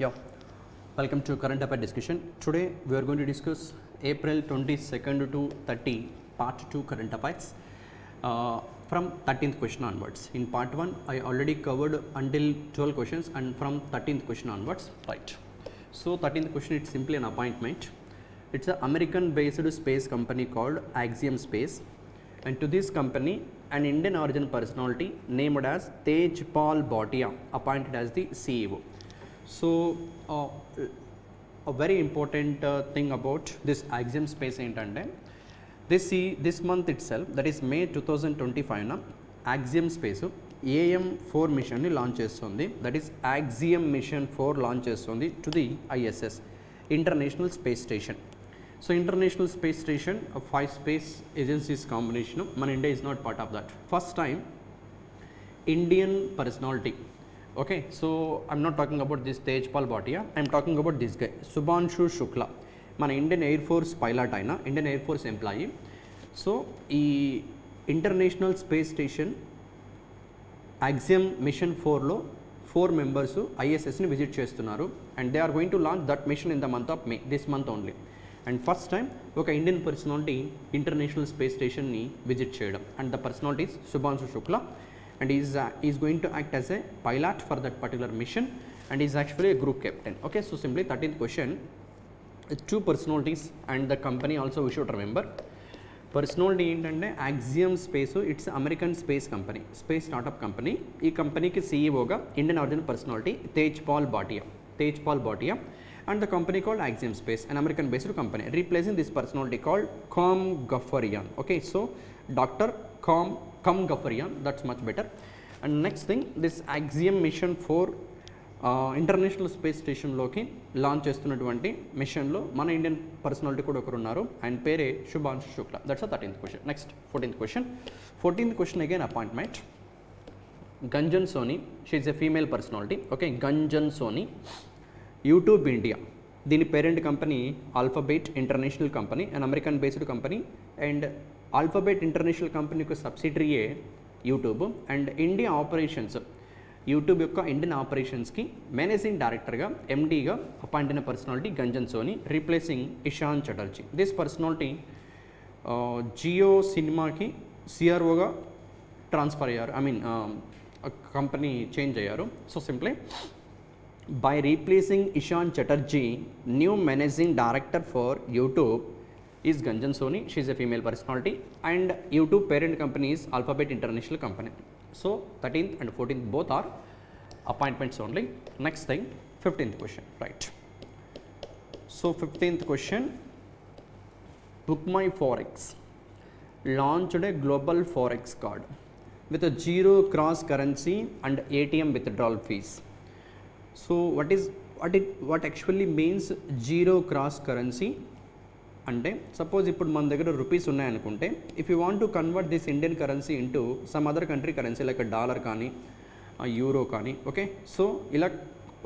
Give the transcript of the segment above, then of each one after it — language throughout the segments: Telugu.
Yeah, welcome to current affair discussion. Today we are going to discuss April 22nd to 30 part 2 current affairs from 13th question onwards. In part 1 I already covered until 12 questions and from 13th question onwards, right. So 13th question, it's simply an appointment. It's an American based space company called Axiom Space, and to this company an Indian origin personality named as Tejpal Bhatia appointed as the CEO. So a very important thing about this Axiom Space ఏంటంటే this month itself, that is May 2025 na Axiom Space AM4 మిషన్ని లాంచ్ చేస్తుంది. That is Axiom Mission 4 launch చేస్తుంది to the ISS international space station. So international space station 5 space agencies combination. మన India is not part of that. First time Indian personality. Okay, so I'm not talking about this Tejpal Bhatia, I'm talking about this guy Subhanshu Shukla, మన ఇండియన్ ఎయిర్ ఫోర్స్ పైలట్ అయిన Indian air force employee. So ఈ international space station Axiom mission 4లో 4 మెంబర్స్ ISSని విజిట్ చేస్తున్నారు, and they are going to launch that mission in the month of May, this month only. And first time ఒక ఇండియన్ పర్సనాలిటీ ఇంటర్నేషనల్ స్పేస్ స్టేషన్ని విజిట్ చేయడం, and the personality is Subhanshu Shukla, and he is going to act as a pilot for that particular mission, and he is actually a group captain. Okay, so simply 13th question, two personalities and the company also we should remember. Personality ఏంటంటే Axiom Space, it's American space company, space startup company. ఈ కంపెనీకి CEOగా Indian origin personality Tejpal Bhatia, and the company called Axiom Space, an American based company, replacing this personality called Com Ghaffarian. Okay, so Dr. Com Ghaffarian, that's much better. And next thing, this Axiom Mission 4 international space స్టేషన్లోకి లాంచ్ చేస్తున్నటువంటి మిషన్లో మన ఇండియన్ పర్సనాలిటీ కూడా ఒకరు ఉన్నారు, ఆయన పేరే Subhanshu Shukla. That's 13th question. Next 14th question again appointment. Gunjan Soni, she is a female personality. Okay, Gunjan Soni, YouTube India, దీని parent company Alphabet international company, and American based company, and Alphabet international company యొక్క సబ్సిడరీయే YouTube. And India operations, YouTube యొక్క ఇండియన్ ఆపరేషన్స్కి మేనేజింగ్ డైరెక్టర్గా MDగా అపాయింట్ అయిన personality Gunjan Soni, replacing Ishan Chatterjee. This personality Jio సినిమాకి CROగా ట్రాన్స్ఫర్ అయ్యారు, ఐ మీన్ కంపెనీ చేంజ్ అయ్యారు. So simply by replacing Ishan Chatterjee, new managing director for YouTube is Gunjan Soni. She is a female personality, and YouTube parent company is Alphabet International Company. So 13th and 14th both are appointments only. Next thing, 15th question, right. So 15th question, BookMyForex launched a global forex card with a zero cross currency and ATM withdrawal fees. So what actually means zero cross currency అంటే, సపోజ్ ఇప్పుడు మన దగ్గర రూపీస్ ఉన్నాయనుకుంటే, if you want to convert this Indian currency into some other country currency like dollar కానీ యూరో కానీ, ఓకే, సో ఇలా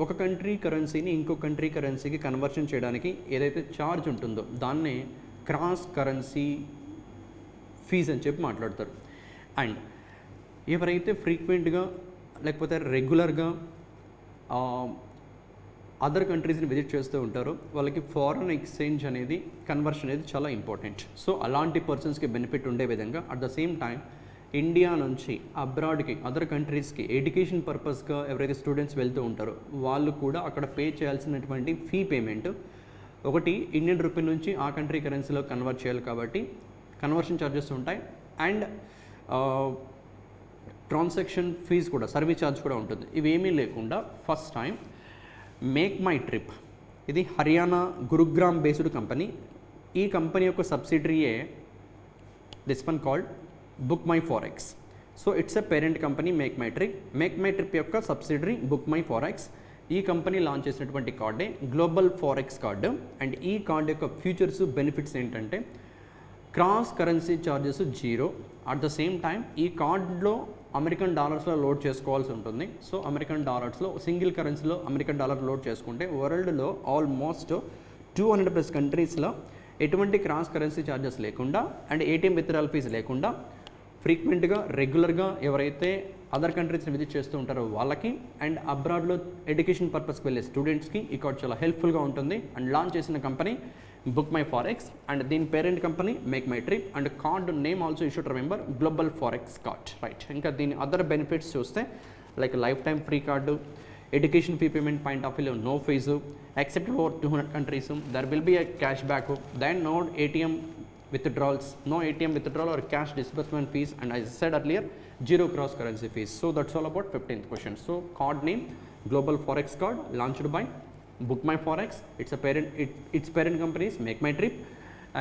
ఒక కంట్రీ కరెన్సీని ఇంకో కంట్రీ కరెన్సీకి కన్వర్షన్ చేయడానికి ఏదైతే ఛార్జ్ ఉంటుందో దాన్నే క్రాస్ కరెన్సీ ఫీజ్ అని చెప్పి మాట్లాడతారు. అండ్ ఎవరైతే ఫ్రీక్వెంట్గా లేకపోతే రెగ్యులర్గా అదర్ కంట్రీస్ని విజిట్ చేస్తూ ఉంటారో వాళ్ళకి ఫారెన్ ఎక్స్చేంజ్ అనేది, కన్వర్షన్ అనేది చాలా ఇంపార్టెంట్. సో అలాంటి పర్సన్స్కి బెనిఫిట్ ఉండే విధంగా at the same time India నుంచి అబ్రాడ్కి, అదర్ కంట్రీస్కి ఎడ్యుకేషన్ పర్పస్గా ఎవరైతే స్టూడెంట్స్ వెళ్తూ ఉంటారో వాళ్ళు కూడా అక్కడ పే చేయాల్సినటువంటి ఫీ పేమెంట్ ఒకటి ఇండియన్ రూపీ నుంచి ఆ కంట్రీ కరెన్సీలో కన్వర్ట్ చేయాలి కాబట్టి కన్వర్షన్ ఛార్జెస్ ఉంటాయి. అండ్ ట్రాన్సాక్షన్ ఫీజ్ కూడా, సర్వీస్ ఛార్జ్ కూడా ఉంటుంది. ఇవేమీ లేకుండా first time MakeMyTrip, ఇది హర్యానా గురుగ్రామ్ బేస్డ్ కంపెనీ. ఈ కంపెనీ యొక్క సబ్సిడరీయే this one called BookMyForex. So it's a parent company MakeMyTrip యొక్క సబ్సిడరీ BookMyForex. ఈ కంపెనీ లాంచ్ చేసినటువంటి కార్డే గ్లోబల్ ఫారెక్స్ కార్డు. అండ్ ఈ కార్డు యొక్క ఫ్యూచర్స్, బెనిఫిట్స్ ఏంటంటే cross currency charges zero. At the same time ఈ కార్డులో అమెరికన్ డాలర్స్లో లోడ్ చేసుకోవాల్సి ఉంటుంది. సో అమెరికన్ డాలర్స్లో సింగిల్ కరెన్సీలో అమెరికన్ డాలర్ లోడ్ చేసుకుంటే వరల్డ్లో ఆల్మోస్ట్ 200+ కంట్రీస్లో ఎటువంటి క్రాస్ కరెన్సీ ఛార్జెస్ లేకుండా అండ్ ATM విత్డ్రాల్ ఫీజు లేకుండా ఫ్రీక్వెంట్గా రెగ్యులర్గా ఎవరైతే అదర్ కంట్రీస్ని విజిట్ చేస్తూ ఉంటారో వాళ్ళకి అండ్ అబ్రాడ్లో ఎడ్యుకేషన్ పర్పస్కి వెళ్ళే స్టూడెంట్స్కి ఈ కార్డ్ చాలా హెల్ప్ఫుల్గా ఉంటుంది. అండ్ లాంచ్ చేసిన company BookMyForex and దీని parent company MakeMyTrip and card name also you should remember global forex card, right. ఇంకా దీని అదర్ బెనిఫిట్స్ చూస్తే like lifetime free card, education fee payment point of view no fees, accepted over 200 countries, there will be a cashback, then no ATM withdrawals, no ATM withdrawal or cash disbursement fees, and as I said earlier, zero cross currency fees. So that's all about 15th question. So card name Global Forex Card, launched by Book My Forex. It's a parent, its parent company is Make My Trip,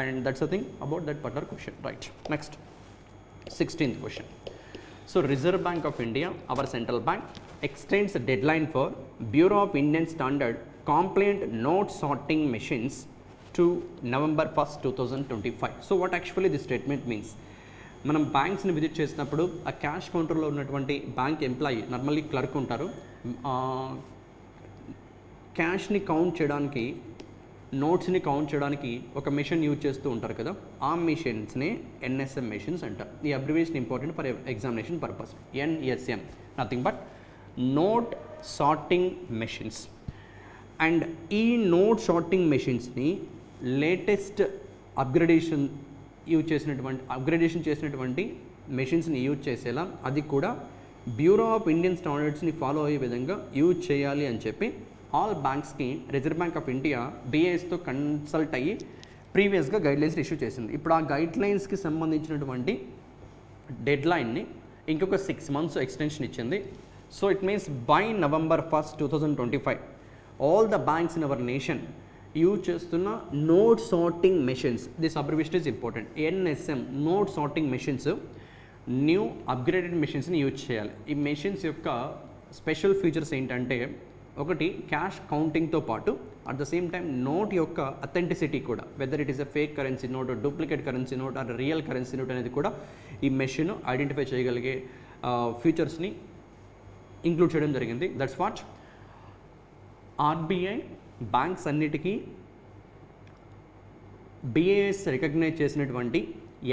and that's the thing about that particular question, right. Next, 16th question. So Reserve Bank of India, our central bank, extends the deadline for Bureau of Indian Standard compliant note sorting machines to November 1st, 2025. So what actually this statement means? మనం బ్యాంక్స్ని విజిట్ చేసినప్పుడు ఆ క్యాష్ కౌంటర్లో ఉన్నటువంటి బ్యాంక్ ఎంప్లాయీ, నార్మల్లీ క్లర్క్ ఉంటారు, క్యాష్ని కౌంట్ చేయడానికి, నోట్స్ని కౌంట్ చేయడానికి ఒక మెషిన్ యూజ్ చేస్తూ ఉంటారు కదా, ఆ మెషిన్స్ని ఎన్ఎస్ఎం మెషిన్స్ అంటారు. ఈ abbreviation important for examination purpose. NSM nothing but note sorting machines. And ఈ నోట్ సార్టింగ్ మెషిన్స్ని లేటెస్ట్ అప్గ్రేడేషన్ చేసినటువంటి మెషిన్స్ని యూజ్ చేసేలా, అది కూడా బ్యూరో ఆఫ్ ఇండియన్ స్టాండర్డ్స్ని ఫాలో అయ్యే విధంగా యూజ్ చేయాలి అని చెప్పి ఆల్ బ్యాంక్స్కి రిజర్వ్ బ్యాంక్ ఆఫ్ ఇండియా బిఏఎస్తో కన్సల్ట్ అయ్యి ప్రీవియస్గా గైడ్లైన్స్ ఇష్యూ చేసింది. ఇప్పుడు ఆ గైడ్లైన్స్కి సంబంధించినటువంటి డెడ్లైన్ని ఇంకొక 6 months ఎక్స్టెన్షన్ ఇచ్చింది. So it means by November 1st, 2025 all the banks in our nation use చేస్తున్న note sorting machines, this abbreviation is important, NSM note sorting machines, new upgraded మెషిన్స్ని యూజ్ చేయాలి. ఈ మెషిన్స్ యొక్క స్పెషల్ ఫీచర్స్ ఏంటంటే, ఒకటి క్యాష్ కౌంటింగ్తో పాటు at the same time note యొక్క అథెంటిసిటీ కూడా, whether it is a fake currency note, duplicate currency note are real currency note అనేది కూడా ఈ మెషిన్ ఐడెంటిఫై చేయగలిగే ఫీచర్స్ని ఇంక్లూడ్ చేయడం జరిగింది. దట్స్ వాట్ ఆర్బీఐ బ్యాంక్స్ అన్నిటికీ బిఏఎస్ రికగ్నైజ్ చేసినటువంటి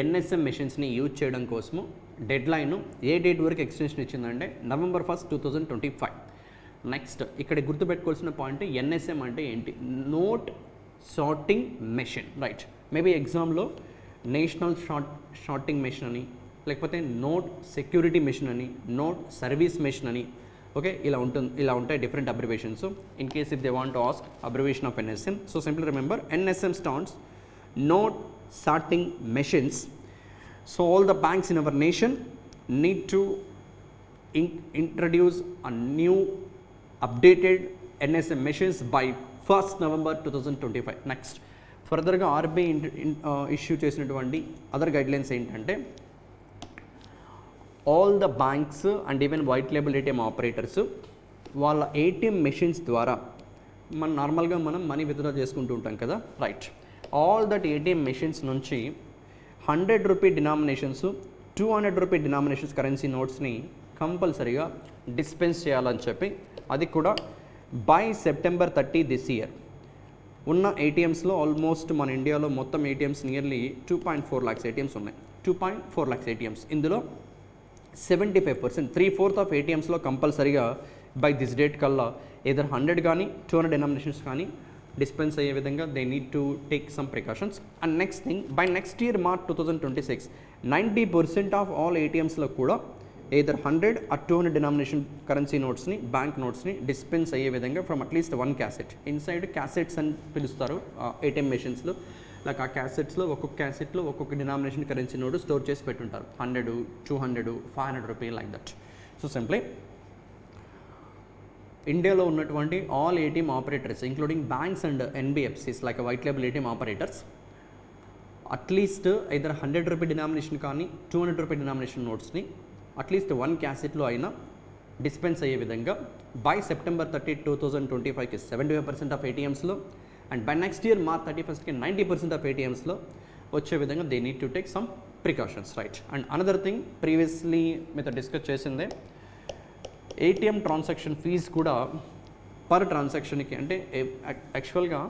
ఎన్ఎస్ఎం మెషిన్స్ని యూజ్ చేయడం కోసము డెడ్లైన్ ఏ డేట్ వరకు ఎక్స్టెన్షన్ ఇచ్చిందంటే November 1st, 2025. నెక్స్ట్ ఇక్కడ గుర్తుపెట్టుకోవాల్సిన పాయింట్, ఎన్ఎస్ఎం అంటే ఏంటి? Note sorting machine, right. Maybe ఎగ్జామ్లో నేషనల్ షార్టింగ్ మెషిన్ అని, లేకపోతే నోట్ సెక్యూరిటీ మెషిన్ అని, నోట్ సర్వీస్ మెషిన్ అని, ఓకే, ఇలా ఉంటాయి different abbreviations. In case if they want to ask abbreviation of NSM, so simply remember NSM stands note sorting machines. So all the banks in our nation need to introduce a new updated NSM machines by 1st November 2025. Next ఫర్దర్గా ఆర్బీఐ ఇష్యూ చేసినటువంటి అదర్ గైడ్లైన్స్ ఏంటంటే, all the banks and even white label ATM operators వాళ్ళ ఏటీఎం మెషిన్స్ ద్వారా నార్మల్గా మనం మనీ విత్డ్రా చేసుకుంటూ ఉంటాం కదా, right. All that ATM machines నుంచి 100 rupee denominations, 200 rupee denominations currency నోట్స్ని కంపల్సరీగా డిస్పెన్స్ చేయాలని చెప్పి, అది కూడా బై September 30 దిస్ ఇయర్. ఉన్న ఏటీఎమ్స్లో ఆల్మోస్ట్ మన ఇండియాలో మొత్తం ఏటీఎమ్స్ నియర్లీ 2.4 lakhs ఏటీఎమ్స్ ఉన్నాయి. 2.4 lakhs ఏటీఎమ్స్, ఇందులో 75%, 3/4 ఆఫ్ ఏటీఎమ్స్లో కంపల్సరీగా బై దిస్ డేట్ కల్లా ఏదర్ 100 కానీ 200 డినామినేషన్స్ కానీ డిస్పెన్స్ అయ్యే విధంగా they need to take some precautions. And next thing, by next year March 2026 90% of all ఏటీఎమ్స్లో కూడా ఏదర్ 100 or 200 డినామినేషన్ కరెన్సీ నోట్స్ని, బ్యాంక్ నోట్స్ని డిస్పెన్స్ అయ్యే విధంగా from at least 1 cassette. Inside cassettes అని పిలుస్తారు ఏటీఎం మెషిన్స్లో. లైక్ ఆ క్యాసెట్స్లో ఒక్కొక్క క్యాసెట్లో ఒక్కొక్క డినామినేషన్ కరెన్సీ నోటు స్టోర్ చేసి పెట్టుంటారు, 100, 200, 500 rupee like that. So simply ఇండియాలో ఉన్నటువంటి all ATM operators including banks and NBFCs like white label ATM operators at least either 100 rupee denomination కానీ 200 రూపీ డినామినేషన్ నోట్స్ని అట్లీస్ట్ 1 క్యాసెట్లో అయినా డిస్పెన్స్ అయ్యే విధంగా బై September 30, 2025కి 75% ఆఫ్ ఏటీఎమ్స్లో and by next year March 31కి 90% ఆఫ్ ఏటీఎమ్స్లో వచ్చే విధంగా they need to take some precautions, right. And another thing, previously మీతో డిస్కస్ చేసిందే, ఏటీఎం ట్రాన్సాక్షన్ ఫీజ్ కూడా పర్ ట్రాన్సాక్షన్కి, అంటే యాక్చువల్గా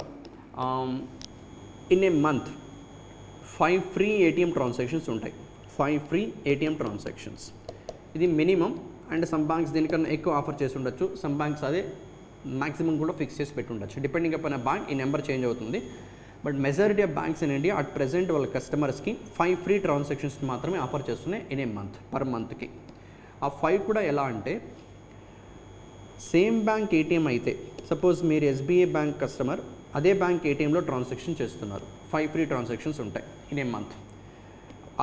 in a month 5 free ATM transactions ఉంటాయి. 5 ఫ్రీ ఏటీఎం ట్రాన్సాక్షన్స్. ఇది మినిమం, అండ్ సమ్ బ్యాంక్స్ దీనికన్నా ఎక్కువ ఆఫర్ చేసి ఉండొచ్చు, సమ్ బ్యాంక్స్ అదే మ్యాక్సిమం కూడా ఫిక్స్ చేసి పెట్టి ఉండొచ్చు. డిపెండింగ్ అపాన్ బ్యాంక్ ఈ నెంబర్ చేంజ్ అవుతుంది. But majority of banks in India at present వాళ్ళ కస్టమర్స్కి 5 ఫ్రీ ట్రాన్సాక్షన్స్ మాత్రమే ఆఫర్ చేస్తున్నాయి ఇన్ ఏ మంత్, పర్ మంత్కి. ఆ 5 కూడా ఎలా అంటే, సేమ్ బ్యాంక్ ఏటీఎం అయితే, సపోజ్ మీరు ఎస్బీఐ బ్యాంక్ కస్టమర్, అదే బ్యాంక్ ఏటీఎంలో ట్రాన్సాక్షన్ చేస్తున్నారు, 5 ఫ్రీ ట్రాన్సాక్షన్స్ ఉంటాయి in a month.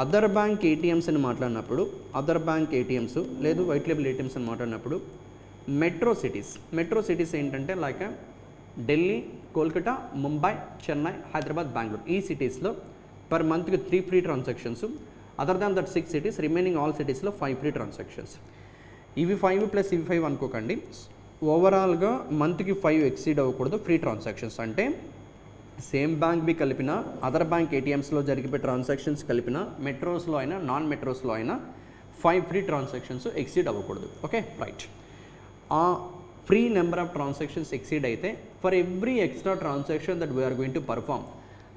Other bank ATMs అని మాట్లాడినప్పుడు, అదర్ బ్యాంక్ ఏటీఎమ్స్ లేదు వైట్ లేబుల్ ఏటీఎమ్స్ అని మాట్లాడినప్పుడు, మెట్రో సిటీస్ ఏంటంటే లైక్ ఢిల్లీ, కోల్కతా, ముంబై, చెన్నై, హైదరాబాద్, బెంగళూరు, ఈ సిటీస్లో పర్ మంత్కి 3 free transactions. Other than that 6 cities, remaining all సిటీస్లో 5 ఫ్రీ ట్రాన్సాక్షన్స్. ఇవి 5 ప్లస్ ఇవి 5 అనుకోకండి, ఓవరాల్గా మంత్కి 5 ఎక్సీడ్ అవ్వకూడదు ఫ్రీ ట్రాన్సాక్షన్స్. అంటే సేమ్ బ్యాంక్ బి కలిపిన, అదర్ బ్యాంక్ ఏటీఎమ్స్లో జరిగే ట్రాన్సాక్షన్స్ కలిపిన, మెట్రోస్లో అయినా నాన్ మెట్రోస్లో అయినా 5 ఫ్రీ ట్రాన్సాక్షన్స్ ఎక్సీడ్ అవ్వకూడదు. Okay, right. ఆ free number of transactions exceed అయితే for every extra transaction that we're going to perform,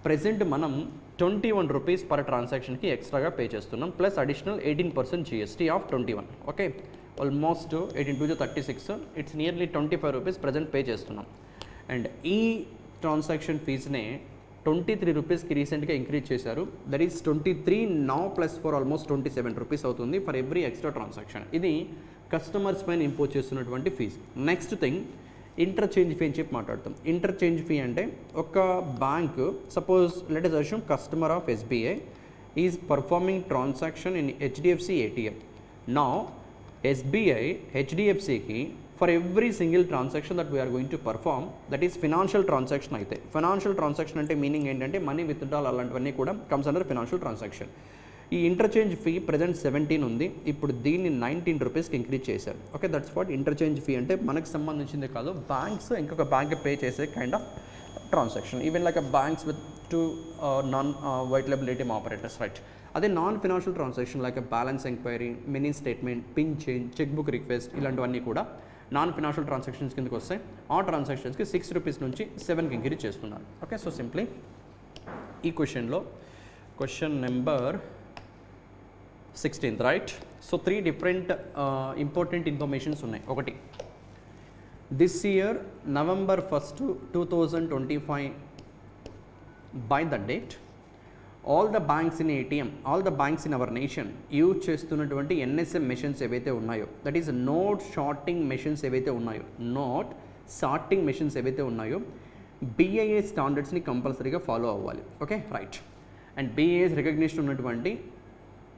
present మనం 21 రూపీస్ పర్ ట్రాన్సాక్షన్కి ఎక్స్ట్రాగా పే చేస్తున్నాం, plus additional 18% GST of 21. Okay, almost 18 to 36, it's nearly 25 rupees present pay చేస్తున్నాం. అండ్ ఈ ట్రాన్సాక్షన్ ఫీజ్నే 23 రూపీస్కి రీసెంట్గా ఇంక్రీజ్ చేశారు. That is 23 now plus 4 almost 27 rupees అవుతుంది ఫర్ ఎవ్రీ ఎక్స్ట్రా ట్రాన్సాక్షన్. ఇది కస్టమర్స్ పైన ఇంపోజ్ చేస్తున్నటువంటి fee. Next thing, interchange fee అని చెప్పి మాట్లాడతాం. ఇంటర్చేంజ్ ఫీ అంటే ఒక bank, suppose let us assume customer of SBI is performing transaction in HDFC ATM. Now SBI HDFCకి for every single transaction that we're going to perform, that is financial transaction అయితే, ఫినాన్షియల్ ట్రాన్సాక్షన్ అంటే మీనింగ్ ఏంటంటే మనీ విత్డ్రాల్ అలాంటివన్నీ కూడా కమ్స్ అండర్ ఫినాన్షియల్ ట్రాన్సాక్షన్. ఈ ఇంటర్చేంజ్ ఫీ ప్రజెంట్ 17 ఉంది, ఇప్పుడు దీన్ని 19 రూపీస్కి ఇంక్రీజ్ చేశారు. Okay, that's what interchange fee అంటే. మనకు సంబంధించింది కాదు, బ్యాంక్స్ ఇంకొక బ్యాంక్ పే చేసే kind of transaction. Even like banks with to non white label ATM operators, right. అదే non financial transaction like balance enquiry, mini statement, PIN change, cheque book request, ఇలాంటివన్నీ కూడా నాన్ ఫినాన్షియల్ ట్రాన్సాక్షన్స్ కిందకి వస్తాయి. ఆ ట్రాన్సాక్షన్స్కి 6 రూపీస్ నుంచి 7కి ఇంక్రీజ్ చేస్తున్నారు. ఓకే, సో సింప్లీ ఈ క్వశ్చన్లో question number 16th, right. So 3 different important informations ఉన్నాయి. ఒకటి, this year November 1st, 2025 by the date all the banks in ATM, all the banks in our nation use చేస్తున్నటువంటి NSM మెషిన్స్ ఏవైతే ఉన్నాయో, that is not shorting machines ఏవైతే ఉన్నాయో, నోట్ సార్టింగ్ మెషిన్స్ ఏవైతే ఉన్నాయో, BIA స్టాండర్డ్స్ని కంపల్సరీగా ఫాలో అవ్వాలి. Okay, right. And BIA recognition ఉన్నటువంటి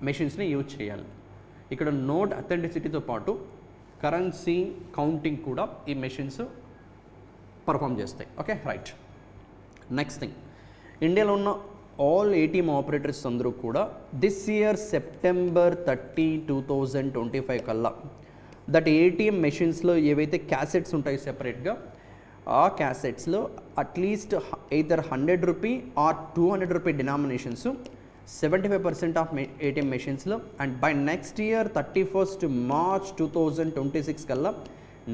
మెషిన్స్ని యూజ్ చేయాలి. ఇక్కడ నోట్ అథెంటిసిటీతో పాటు కరెన్సీ కౌంటింగ్ కూడా ఈ మెషిన్స్ పర్ఫామ్ చేస్తాయి. Okay, right. నెక్స్ట్ థింగ్, ఇండియాలో ఉన్న ఆల్ ATM ఆపరేటర్స్ అందరూ కూడా దిస్ ఇయర్ September 30, 2025 కల్లా దట్ ATM మెషిన్స్లో ఏవైతే క్యాసెట్స్ ఉంటాయి సెపరేట్గా, ఆ క్యాసెట్స్లో at least either 100 rupee or 200 rupee denominations 75% of ATM మెషిన్స్లో, and by next year 31st March 2026 కల్లా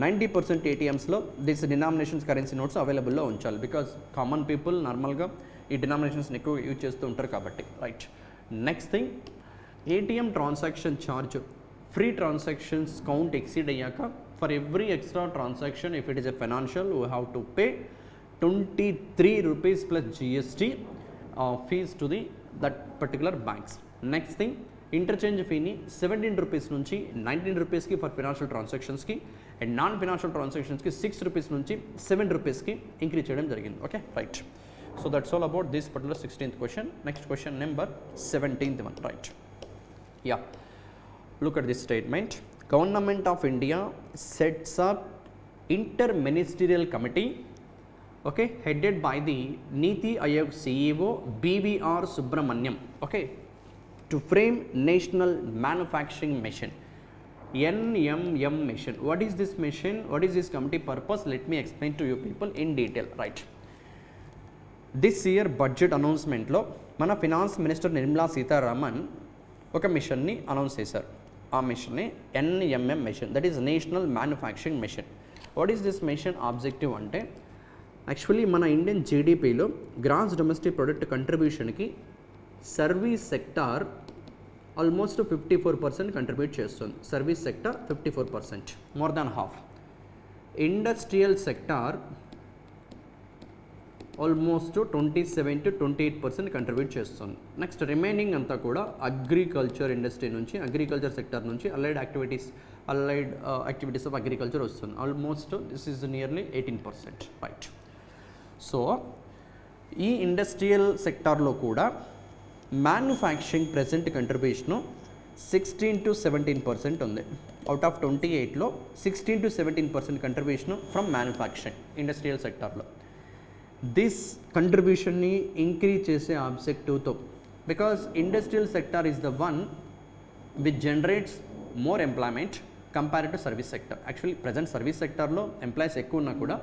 90% ATMస్లో దిస్ డినామినేషన్స్ కరెన్సీ నోట్స్ అవైలబుల్లో ఉంచాలి. బికాజ్ కామన్ పీపుల్ నార్మల్గా ఈ డినామినేషన్స్ని ఎక్కువ యూజ్ చేస్తూ ఉంటారు కాబట్టి, right. Next thing, ATM transaction charge free transactions count exceed అయ్యాక for every extra transaction if it is a financial we have to pay 23 rupees plus GST fees to the that particular banks. Next thing, interchange ఫీని 17 రూపీస్ నుంచి 19 రూపీస్కి ఫర్ ఫినాన్షియల్ ట్రాన్సాక్షన్స్కి, అండ్ నాన్ ఫినాన్షియల్ ట్రాన్సాక్షన్స్కి 6 రూపీస్ నుంచి 7 రూపీస్కి ఇంక్రీజ్ చేయడం జరిగింది. Okay, right. So that's all about this particular 16th question. Next question number 17th one, right. Yeah, look at this statement. Government of India sets up interministerial committee, okay, headed by the Niti Aayog CEO BVR Subramaniam, okay, to frame National Manufacturing Mission, NMM mission. What is this mission? What is this committee purpose? Let me explain to you people in detail, right. This year budget announcement లో మన ఫినాన్స్ మినిస్టర్ నిర్మలా సీతారామన్ ఒక మిషన్ని అనౌన్స్ చేశారు. ఆ మిషన్ని NMM mission, that is national manufacturing mission. What is this mission objective అంటే, యాక్చువల్లీ మన ఇండియన్ జీడిపిలో గ్రాస్ డొమెస్టిక్ ప్రొడక్ట్ కంట్రిబ్యూషన్కి సర్వీస్ సెక్టార్ ఆల్మోస్ట్ 54% కంట్రిబ్యూట్ చేస్తుంది. Service sector 54%, more than half. Industrial sector almost 27 to 28% contribute చేస్తుంది. నెక్స్ట్ రిమైనింగ్ అంతా కూడా అగ్రికల్చర్ ఇండస్ట్రీ నుంచి, అగ్రికల్చర్ సెక్టర్ నుంచి అలైడ్ యాక్టివిటీస్ ఆఫ్ అగ్రికల్చర్ వస్తుంది. Almost this is nearly 18%, right. So ఈ ఇండస్ట్రియల్ సెక్టార్లో కూడా మ్యానుఫ్యాక్చరింగ్ ప్రెజెంట్ కంట్రిబ్యూషను 16 to 17% ఉంది. అవుట్ ఆఫ్ 28లో 16 to 17% contribution from manufacturing industrial సెక్టార్లో. దిస్ కంట్రిబ్యూషన్ని ఇంక్రీజ్ చేసే ఆబ్జెక్టివ్తో, because industrial sector is the one which generates more employment compared to service sector. Actually present service సెక్టార్లో ఎంప్లాయీస్ ఎక్కువ ఉన్నా కూడా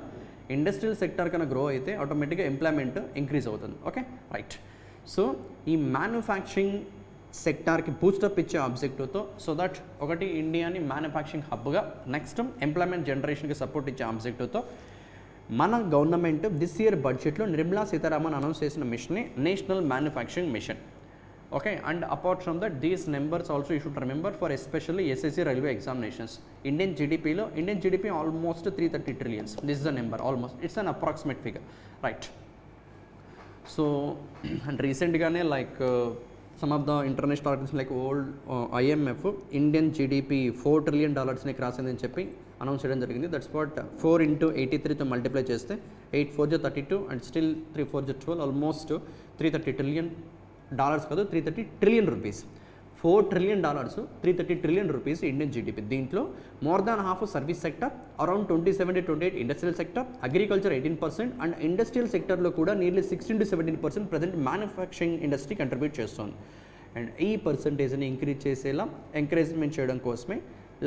ఇండస్ట్రియల్ సెక్టార్ కన్నా గ్రో అయితే ఆటోమేటిక్గా ఎంప్లాయ్మెంట్ ఇంక్రీజ్ అవుతుంది. Okay, right. సో ఈ మ్యానుఫ్యాక్చరింగ్ సెక్టార్కి బూస్టప్ ఇచ్చే ఆబ్జెక్టివ్తో, సో దట్ ఒకటి ఇండియాని మ్యానుఫ్యాక్చరింగ్ హబ్గా, నెక్స్ట్ ఎంప్లాయ్మెంట్ జనరేషన్కి సపోర్ట్ ఇచ్చే ఆబ్జెక్టివ్తో మన గవర్నమెంట్ దిస్ ఇయర్ బడ్జెట్లో నిర్మలా సీతారామన్ అనౌన్స్ చేసిన మిషన్ని national manufacturing mission. Okay, and apart from that, these numbers also you should remember for especially SSC railway examinations. Indian GDP almost 330 trillions. This is the number almost. It's an approximate figure, right? So, and recently, like some of the international organizations like IMF, Indian GDP $4 trillion ni cross ayindani cheppi announce cheyadam jarigindi. That's what 4 into 83 తో multiply చేస్తే 8 4 32 and still 3 4 12, almost 330 trillion. Dollars కాదు, 330 trillion rupees. $4 trillion, 330 trillion rupees Indian జీడిపి. దీంట్లో more than half service sector, around 27 to 28 industrial sector, agriculture 18%, and industrial సెక్టర్లో కూడా nearly 16 to 17% present manufacturing industry contribute చేస్తుంది. అండ్ ఈ పర్సంటేజ్ని ఇంక్రీజ్ చేసేలా ఎంకరేజ్మెంట్ చేయడం కోసమే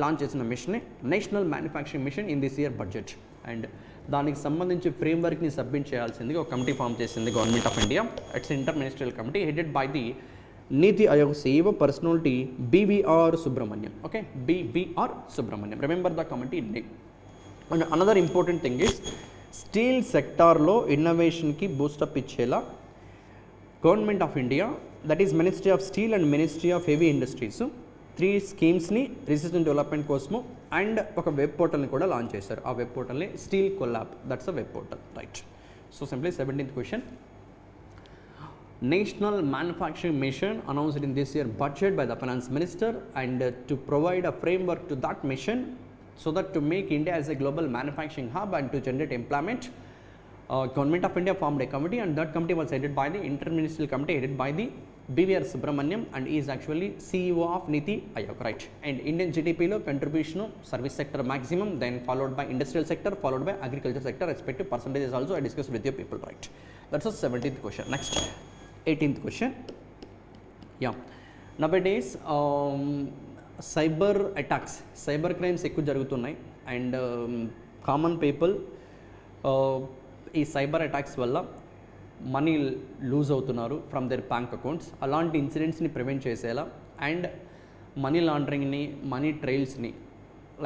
లాంచ్ చేసిన mission national manufacturing mission in this year budget. And దానికి సంబంధించి ఫ్రేమ్వర్క్ని సబ్మిట్ చేయాల్సిందిగా ఒక కమిటీ ఫామ్ చేసింది government of India. It's inter ministerial committee headed by the NITI Aayog CEO personality BVR Subramaniam. Okay, BVR Subramaniam. Remember the committee name. And another important thing is steel సెక్టార్లో ఇన్నోవేషన్కి బూస్టప్ ఇచ్చేలా government of India, that is ministry of steel and ministry of heavy industries 3 స్కీమ్స్ని రీసెర్చ్ అండ్ డెవలప్మెంట్ కోసము అండ్ ఒక వెబ్ పోర్టల్ని కూడా లాంచ్ చేశారు. ఆ వెబ్ పోర్టల్ని steel collab, that's a web portal, right. So simply 17th question. National Manufacturing Mission announced in this year budget by the Finance Minister, and to provide a framework to that mission so that to make India as a global manufacturing hub and to generate employment, Government of India formed a committee, and that committee was headed by the Interministerial Committee headed by the BVR Subramaniam, and he is actually CEO of Niti Aayog, right? And Indian GDP lo contribution service sector maximum, then followed by industrial sector, followed by agriculture sector. Respective percentages also I discussed with you people, right? That's the 17th question. Next, 18th question. Yeah, nowadays cyber attacks, cyber crimes ఎక్కువ జరుగుతున్నాయి, అండ్ కామన్ పీపుల్ ఈ సైబర్ అటాక్స్ వల్ల మనీ లూజ్ అవుతున్నారు ఫ్రమ్ దేర్ బ్యాంక్ అకౌంట్స్. అలాంటి ఇన్సిడెంట్స్ని ప్రివెంట్ చేసేలా అండ్ మనీ లాండరింగ్ని, మనీ ట్రైల్స్ని,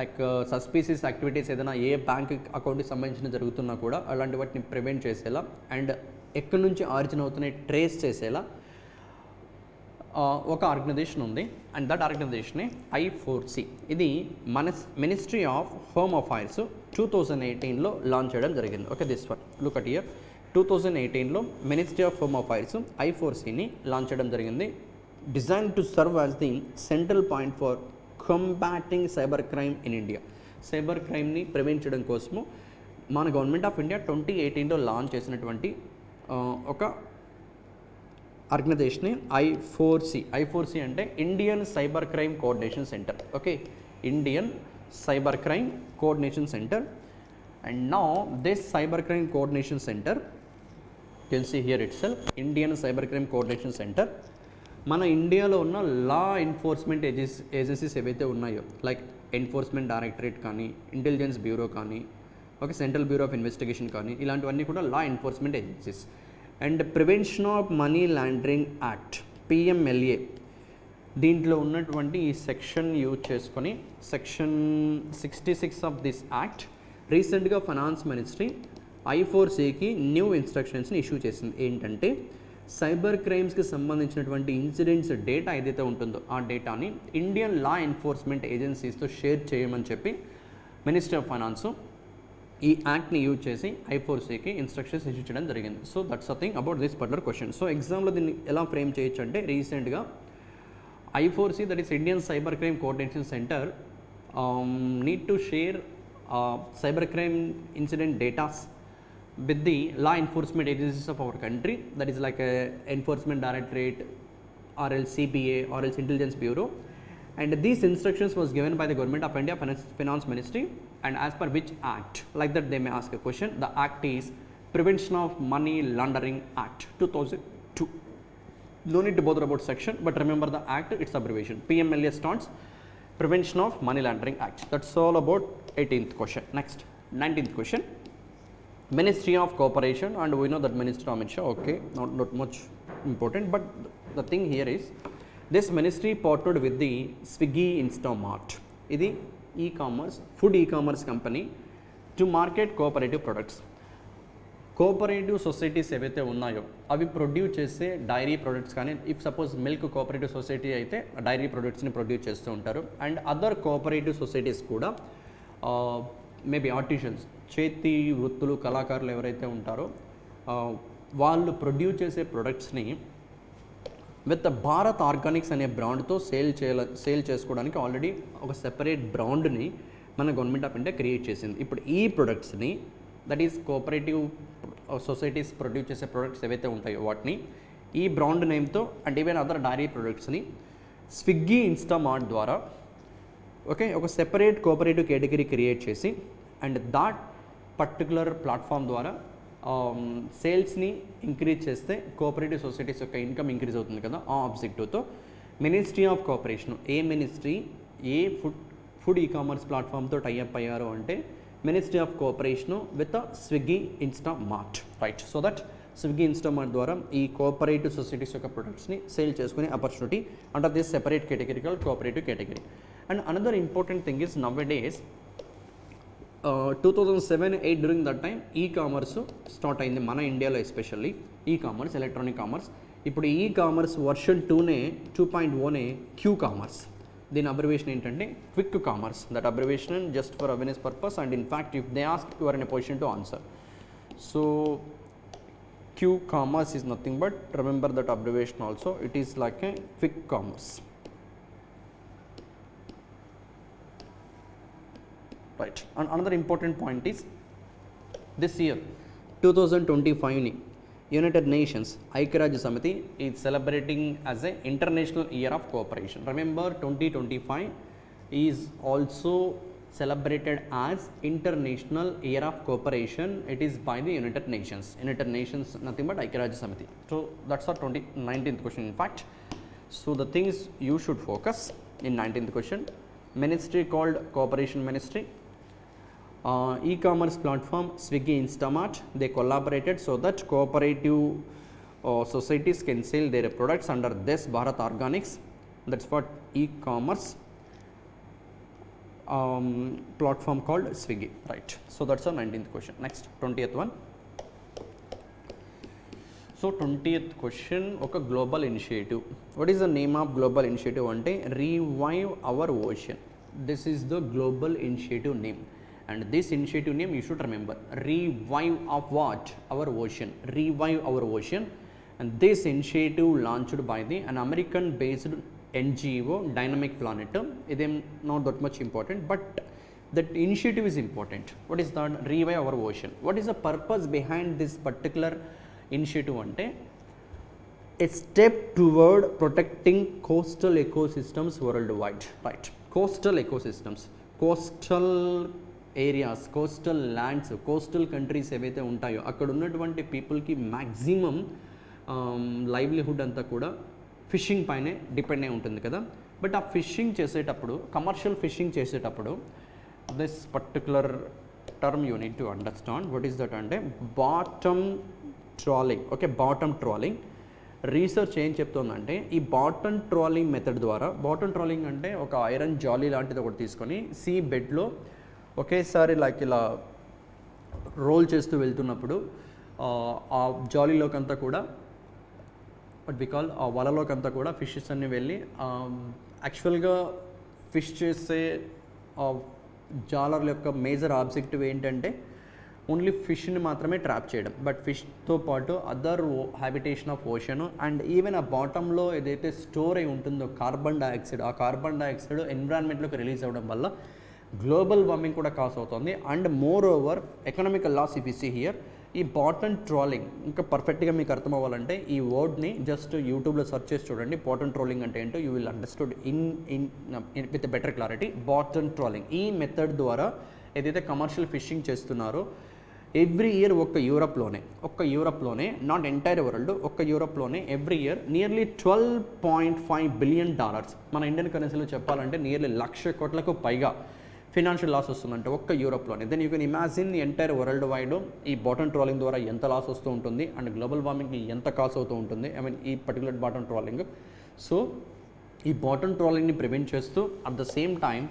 లైక్ సస్పీషియస్ యాక్టివిటీస్ ఏదైనా ఏ బ్యాంక్ అకౌంట్కి సంబంధించిన జరుగుతున్నా కూడా అలాంటి వాటిని ప్రివెంట్ చేసేలా అండ్ ఎక్కడి నుంచి ఆరిజిన్ అవుతున్నాయి ట్రేస్ చేసేలా ఒక ఆర్గనైజేషన్ ఉంది. And that organisation I4C. ఇది మన మినిస్ట్రీ ఆఫ్ హోమ్ అఫైర్స్ 2018లో లాంచ్ చేయడం జరిగింది. Okay, this one look at year. 2018లో మినిస్ట్రీ ఆఫ్ హోమ్ అఫైర్స్ I4Cని లాంచ్ చేయడం జరిగింది. Design to serve as the central point for combating cyber crime in India. Cyber క్రైమ్ని ప్రివెంట్ చేయడం కోసము మన గవర్నమెంట్ ఆఫ్ ఇండియా 2018లో లాంచ్ చేసినటువంటి ఒక ఆర్గనైజేషన్ I4C అంటే Indian cyber crime coordination centre. Okay, Indian cyber crime coordination centre. And now this cyber crime coordination centre, you can see here itself, Indian cyber crime coordination centre మన ఇండియాలో ఉన్న లా ఎన్ఫోర్స్మెంట్ ఏజెన్సీస్ ఏవైతే ఉన్నాయో, లైక్ ఎన్ఫోర్స్మెంట్ డైరెక్టరేట్ కానీ, ఇంటెలిజెన్స్ బ్యూరో కానీ, okay, central bureau of investigation కానీ, ఇలాంటివన్నీ కూడా లా ఎన్ఫోర్స్మెంట్ ఏజెన్సీస్. And prevention of money laundering act PMLA, దీంట్లో ఉన్నటువంటి ఈ సెక్షన్ యూజ్ చేసుకొని సెక్షన్ 66 ఆఫ్ దిస్ యాక్ట్ రీసెంట్గా ఫైనాన్స్ మినిస్ట్రీ I4Cకి న్యూ ఇన్స్ట్రక్షన్స్ని ఇష్యూ చేసింది. ఏంటంటే సైబర్ క్రైమ్స్కి సంబంధించినటువంటి ఇన్సిడెంట్స్ డేటా ఏదైతే ఉంటుందో ఆ డేటాని ఇండియన్ లా ఎన్ఫోర్స్మెంట్ ఏజెన్సీస్తో షేర్ చేయమని చెప్పి మినిస్ట్రీ ఆఫ్ ఫైనాన్స్ ఈ యాక్ట్ని యూజ్ చేసి I4Cకి ఇన్స్ట్రక్షన్స్ ఇష్యూ చేయడం జరిగింది. So that's a thing about this particular question. So ఎగ్జామ్లో దీన్ని ఎలా ఫ్రేమ్ చేయొచ్చు అంటే రీసెంట్గా I4C, that is Indian Cybercrime Coordination Center, need to share cybercrime incident data with the law enforcement agencies of our country, that is like a Enforcement Directorate or else CBA or else Intelligence Bureau, and these instructions was given by the Government of India Finance Ministry, and as per which act, like that they may ask a question. The act is Prevention of Money Laundering Act 2002. No need to bother about section, but remember the act, its abbreviation. PMLA stands Prevention of Money Laundering Act. That's all about 18th question. Next, 19th question. Ministry of Cooperation, and we know that Minister Amit Shah, okay, not much important, but the thing here is this ministry partnered with the Swiggy Instamart. This e-commerce, food e-commerce company to market cooperative products. Cooperative societies ఏవైతే ఉన్నాయో అవి ప్రొడ్యూస్ చేసే డైరీ ప్రొడక్ట్స్ కానీ, if suppose milk cooperative society అయితే డైరీ ప్రొడక్ట్స్ని ప్రొడ్యూస్ చేస్తూ ఉంటారు. అండ్ అదర్ కోఆపరేటివ్ సొసైటీస్ కూడా మేబీ ఆర్టిషన్స్, చేతి వృత్తులు, కళాకారులు ఎవరైతే ఉంటారో వాళ్ళు ప్రొడ్యూస్ చేసే ప్రొడక్ట్స్ని విత్ భారత్ ఆర్గానిక్స్ అనే బ్రాండ్తో సేల్ చేసుకోవడానికి ఆల్రెడీ ఒక సెపరేట్ బ్రాండ్ని మన గవర్నమెంట్ ఆఫ్ ఇండియా క్రియేట్ చేసింది. ఇప్పుడు ఈ ప్రొడక్ట్స్ని, that is cooperative societies produce చేసే ప్రొడక్ట్స్ ఏవైతే ఉంటాయో వాటిని ఈ బ్రాండ్ నేమ్తో అండ్ ఈవెన్ అదర్ డైరీ ప్రొడక్ట్స్ని స్విగ్గీ ఇన్స్టామార్ట్ ద్వారా ఓకే ఒక సెపరేట్ కోఆపరేటివ్ కేటగిరీ క్రియేట్ చేసి అండ్ దాట్ పర్టికులర్ ప్లాట్ఫామ్ ద్వారా సేల్స్ని ఇంక్రీజ్ చేస్తే కోఆపరేటివ్ సొసైటీస్ యొక్క ఇన్కమ్ ఇంక్రీజ్ అవుతుంది కదా. ఆ ఆబ్జెక్టివ్తో మినిస్ట్రీ ఆఫ్ కోఆపరేషన్, ఏ మినిస్ట్రీ ఏ ఫుడ్ ఈ-కామర్స్ ప్లాట్ఫామ్తో టైఅప్ అయ్యారు అంటే ministry of cooperation with Swiggy Instamart, right. So that Swiggy Instamart ద్వారా ఈ కోఆపరేటివ్ సొసైటీస్ యొక్క ప్రొడక్ట్స్ని సేల్ చేసుకునే opportunity under this separate category called cooperative category. And another important thing is nowadays 2007-8 during that time e-commerce start అయింది మన ఇండియాలో, ఎస్పెషల్లీ ఈ-కామర్స్, ఎలక్ట్రానిక్ కామర్స్. ఇప్పుడు ఈ-కామర్స్ వర్షన్ 2.0నే క్యూ కామర్స్. దీని అబ్రివేషన్ ఏంటంటే quick commerce. That abbreviation just for awareness purpose and in fact if they ask you are in a position to answer. So Q commerce is nothing but remember that abbreviation also, it is like a quick commerce, right. And another important point is this year 2025ని United Nations ఐక్యరాజ్య సమితి is celebrating as a International Year of Cooperation. Remember 2025 is also celebrated as International Year of Cooperation. It is by the United Nations. United Nations nothing but ఐక్యరాజ్య సమితి. So that's our 19th question in fact. So the things you should focus in 19th question, ministry called Cooperation Ministry. E-commerce platform Swiggy Instamart, they collaborated so that cooperative societies can sell their products under this Bharat Organics. That's what e-commerce platform called Swiggy, right. So that's our 19th question. Next, 20th one. So 20th question, okay, global initiative. What is the name of global initiative ante Revive Our Ocean. This is the global initiative name. And this initiative name you should remember, Revive of what? Our Ocean. Revive Our Ocean. And this initiative launched by an American based NGO, Dynamic Planet. It is not that much important, but that initiative is important. What is that? Revive Our Ocean. What is the purpose behind this particular initiative ante? A step toward protecting coastal ecosystems worldwide, right. Coastal ecosystems, coastal areas, coastal lands, coastal countries ఏవైతే ఉంటాయో అక్కడ ఉన్నటువంటి పీపుల్కి మ్యాక్సిమం లైవ్లీహుడ్ అంతా కూడా ఫిషింగ్ పైనే డిపెండ్ అయి ఉంటుంది కదా. బట్ ఆ ఫిషింగ్ చేసేటప్పుడు, కమర్షియల్ ఫిషింగ్ చేసేటప్పుడు this particular term you need to understand. What is that అంటే bottom trawling, okay. Bottom trawling research ఏం చెప్తుందంటే ఈ బాటమ్ ట్రాలింగ్ మెథడ్ ద్వారా, బాటమ్ ట్రాలింగ్ అంటే ఒక ఐరన్ జాలీ లాంటిది ఒకటి తీసుకొని సీ బెడ్లో ఒకేసారి లైక్ ఇలా రోల్ చేస్తూ వెళ్తున్నప్పుడు ఆ జాలీలోకంతా కూడా బట్ వి కాల్ ఆ వలలోకి అంతా కూడా ఫిషెస్ అన్ని వెళ్ళి యాక్చువల్గా ఫిష్ చేసే జాలర్ల యొక్క మేజర్ ఆబ్జెక్టివ్ ఏంటంటే ఓన్లీ ఫిష్ని మాత్రమే ట్రాప్ చేయడం. బట్ ఫిష్తో పాటు other habitation of ocean and even ఆ బాటంలో ఏదైతే స్టోర్ అయి ఉంటుందో కార్బన్ డైఆక్సైడ్, ఆ కార్బన్ డైఆక్సైడ్ ఎన్విరాన్మెంట్లోకి రిలీజ్ అవ్వడం వల్ల గ్లోబల్ వార్మింగ్ కూడా కాస్ అవుతుంది. And moreover economical loss if you see here. ఈ బాటమ్ ట్రాలింగ్ ఇంకా పర్ఫెక్ట్గా మీకు అర్థం అవ్వాలంటే ఈ వర్డ్ని జస్ట్ యూట్యూబ్లో సెర్చ్ చేసి చూడండి. బాటమ్ ట్రాలింగ్ అంటే ఏంటో you will understood in with better clarity. Bottom trolling ఈ మెథడ్ ద్వారా ఏదైతే కమర్షియల్ ఫిషింగ్ చేస్తున్నారో ఎవ్రీ ఇయర్ ఒక్క యూరప్లోనే నాట్ ఎంటైర్ వరల్డ్, ఒక్క యూరప్లోనే ఎవ్రీ ఇయర్ నియర్లీ $12.5 బిలియన్, మన ఇండియన్ కరెన్సీలో చెప్పాలంటే నియర్లీ 1,00,000 కోట్లకు పైగా ఫినాన్షియల్ లాస్ వస్తుందంటే ఒక్క యూరోప్లోనే. Then you can imagine entire world wide ఈ బాటమ్ ట్రాలింగ్ ద్వారా ఎంత లాస్ వస్తూ ఉంటుంది అండ్ గ్లోబల్ వార్మింగ్కి ఎంత కాస్ అవుతూ ఉంటుంది, ఐ మీన్ ఈ పర్టికులర్ బాటమ్ ట్రాలింగ్. సో ఈ బాటమ్ ట్రాలింగ్ని ప్రివెంట్ చేస్తూ at the same time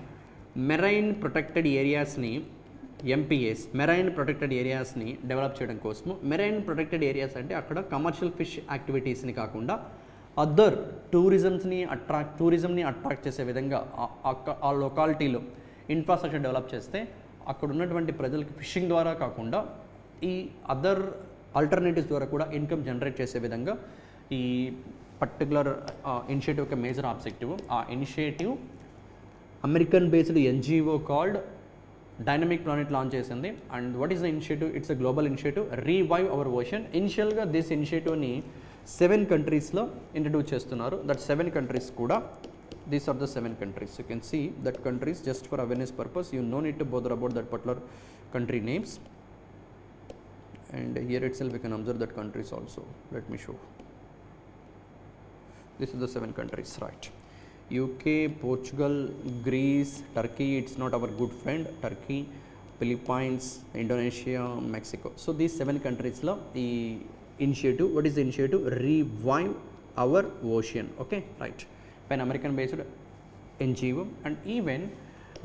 marine protected ఏరియాస్ని ఎంపీఏస్ మెరైన్ ప్రొటెక్టెడ్ ఏరియాస్ని డెవలప్ చేయడం కోసము. మెరైన్ ప్రొటెక్టెడ్ ఏరియాస్ అంటే అక్కడ కమర్షియల్ ఫిష్ యాక్టివిటీస్ని కాకుండా అదర్ టూరిజంని అట్రాక్ట్ చేసే విధంగా ఆ లొకాలిటీలో ఇన్ఫ్రాస్ట్రక్చర్ డెవలప్ చేస్తే అక్కడ ఉన్నటువంటి ప్రజలకి ఫిషింగ్ ద్వారా కాకుండా ఈ అదర్ ఆల్టర్నేటివ్స్ ద్వారా కూడా ఇన్కమ్ జనరేట్ చేసే విధంగా ఈ పర్టికులర్ ఇనిషియేటివ్ యొక్క మేజర్ ఆబ్జెక్టివ్. ఆ initiative American based NGO called Dynamic Planet launch చేసింది. And what is the initiative? It's a global initiative, Revive Our Ocean. ఇనిషియల్గా దిస్ ఇనిషియేటివ్ని 7 కంట్రీస్లో ఇంట్రడ్యూస్ చేస్తున్నారు. దట్ 7 కంట్రీస్ కూడా these are the 7 countries. You can see that countries, just for awareness purpose, you no need to bother about that particular country names. And here itself we can observe that countries also. Let me show. This is the 7 countries, right? UK, Portugal, Greece, Turkey. It's not our good friend. Turkey, Philippines, Indonesia, Mexico. So these 7 countries lo the initiative. What is the initiative? Revive our ocean. Okay, right. Pan American based NGO. And even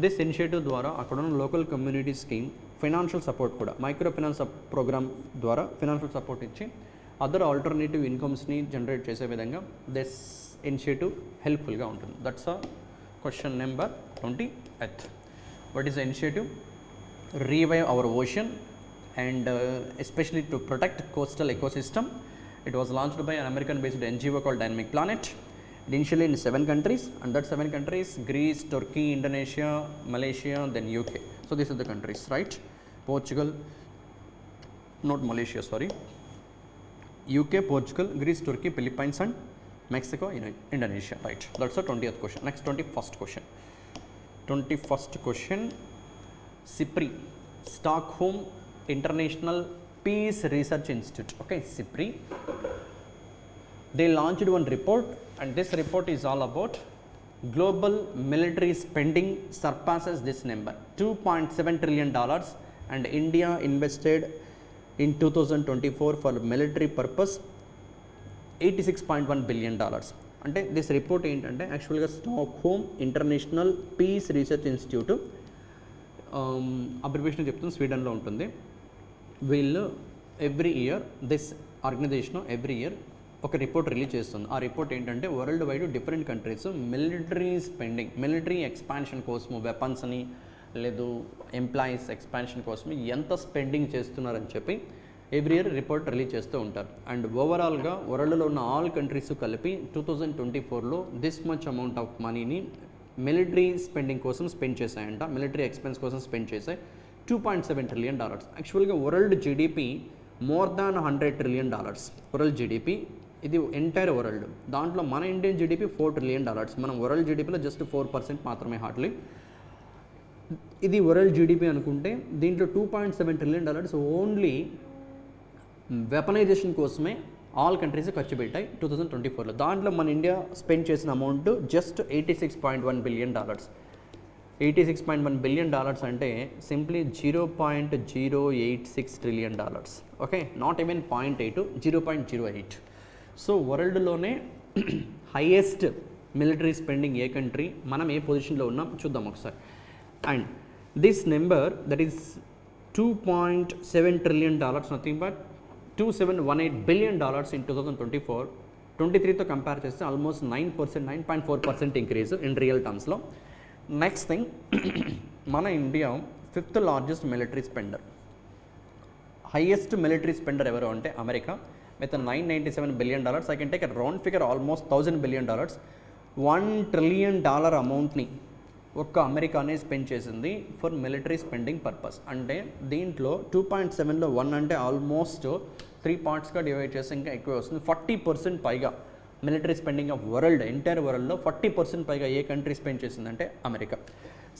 this initiative ద్వారా అక్కడ ఉన్న లోకల్ కమ్యూనిటీస్కి ఫైనాన్షియల్ సపోర్ట్ కూడా మైక్రో ఫైనాన్స్ ప్రోగ్రామ్ ద్వారా ఫైనాన్షియల్ సపోర్ట్ ఇచ్చి అదర్ ఆల్టర్నేటివ్ ఇన్కమ్స్ని జనరేట్ చేసే విధంగా దిస్ ఇనిషియేటివ్ హెల్ప్ఫుల్గా ఉంటుంది. That's a question number 28. What is the initiative? Revive Our Ocean and especially to protect coastal ecosystem. It was launched by an American based NGO called Dynamic Planet, initially in 7 countries, and that 7 countries Greece, Turkey, Indonesia, Malaysia, then UK. So these are the countries, right? Portugal, not Malaysia, sorry, UK, Portugal, Greece, Turkey, Philippines and Mexico, Indonesia, right? That's the 20th question. Next 21st question. 21st question, SIPRI, Stockholm International Peace Research Institute. Okay, SIPRI. They launched one report, and this report is all about global military spending surpasses this number, $2.7 trillion, and India invested in 2024 for military purpose $86.1 billion. అంటే దిస్ రిపోర్ట్ ఏంటంటే యాక్చువల్గా Stockholm international peace research institute, abbreviation చెప్తుంది, స్వీడన్లో ఉంటుంది. వీళ్ళు every year this organisation every year ఒక రిపోర్ట్ రిలీజ్ చేస్తుంది. ఆ రిపోర్ట్ ఏంటంటే world wide different countries military spending, military expansion కోసము, వెపన్స్ని లేదు ఎంప్లాయీస్ ఎక్స్పాన్షన్ కోసం ఎంత స్పెండింగ్ చేస్తున్నారని చెప్పి ఎవ్రీ ఇయర్ రిపోర్ట్ రిలీజ్ చేస్తూ ఉంటారు. అండ్ ఓవరాల్గా వరల్డ్లో ఉన్న ఆల్ కంట్రీస్ కలిపి 2024లో దిస్ మచ్ అమౌంట్ ఆఫ్ మనీని మిలిటరీ స్పెండింగ్ కోసం స్పెండ్ చేశాయంట, మిలిటరీ ఎక్స్పెన్స్ కోసం స్పెండ్ చేశాయి. $2.7 trillion. యాక్చువల్గా world GDP more than $100 trillion. World GDP ఇది ఎంటైర్ వరల్డ్. దాంట్లో మన ఇండియన్ జీడిపి $4 trillion. మనం వరల్డ్ జీడిపిలో జస్ట్ 4% మాత్రమే హార్డ్లీ. ఇది వరల్డ్ జీడిపి అనుకుంటే దీంట్లో $2.7 trillion ఓన్లీ వెపనైజేషన్ కోసమే ఆల్ కంట్రీస్ ఖర్చు పెట్టాయి 2024లో. దాంట్లో మన ఇండియా స్పెండ్ చేసిన అమౌంట్ జస్ట్ $86.1 billion. $86.1 billion అంటే simply $0.086 trillion. Okay, not even 0.8, 0.08. So వరల్డ్లోనే హైయెస్ట్ మిలిటరీ స్పెండింగ్ ఏ కంట్రీ, మనం ఏ పొజిషన్లో ఉన్నాం చూద్దాం ఒకసారి. And this number that is $2.7 trillion, nothing but $2,718 billion in 2024. 23తో కంపేర్ చేస్తే ఆల్మోస్ట్ 9%, 9.4% ఇంక్రీజ్ ఇన్ రియల్ టర్మ్స్లో. నెక్స్ట్ థింగ్, మన India 5th largest military spender. Highest military spender ఎవరు అంటే America with $997 billion. I can take a round figure, almost $1,000 billion. $1 trillion అమౌంట్ని ఒక్క అమెరికానే స్పెండ్ చేసింది ఫర్ మిలిటరీ స్పెండింగ్ పర్పస్. అంటే దీంట్లో 2.7లో 1 అంటే ఆల్మోస్ట్ 3 పార్ట్స్గా డివైడ్ చేస్తే ఇంకా ఎక్కువ వస్తుంది. 40% పైగా military spending of world, entire వరల్డ్లో 40% పైగా ఏ కంట్రీ స్పెండ్ చేసిందంటే అమెరికా.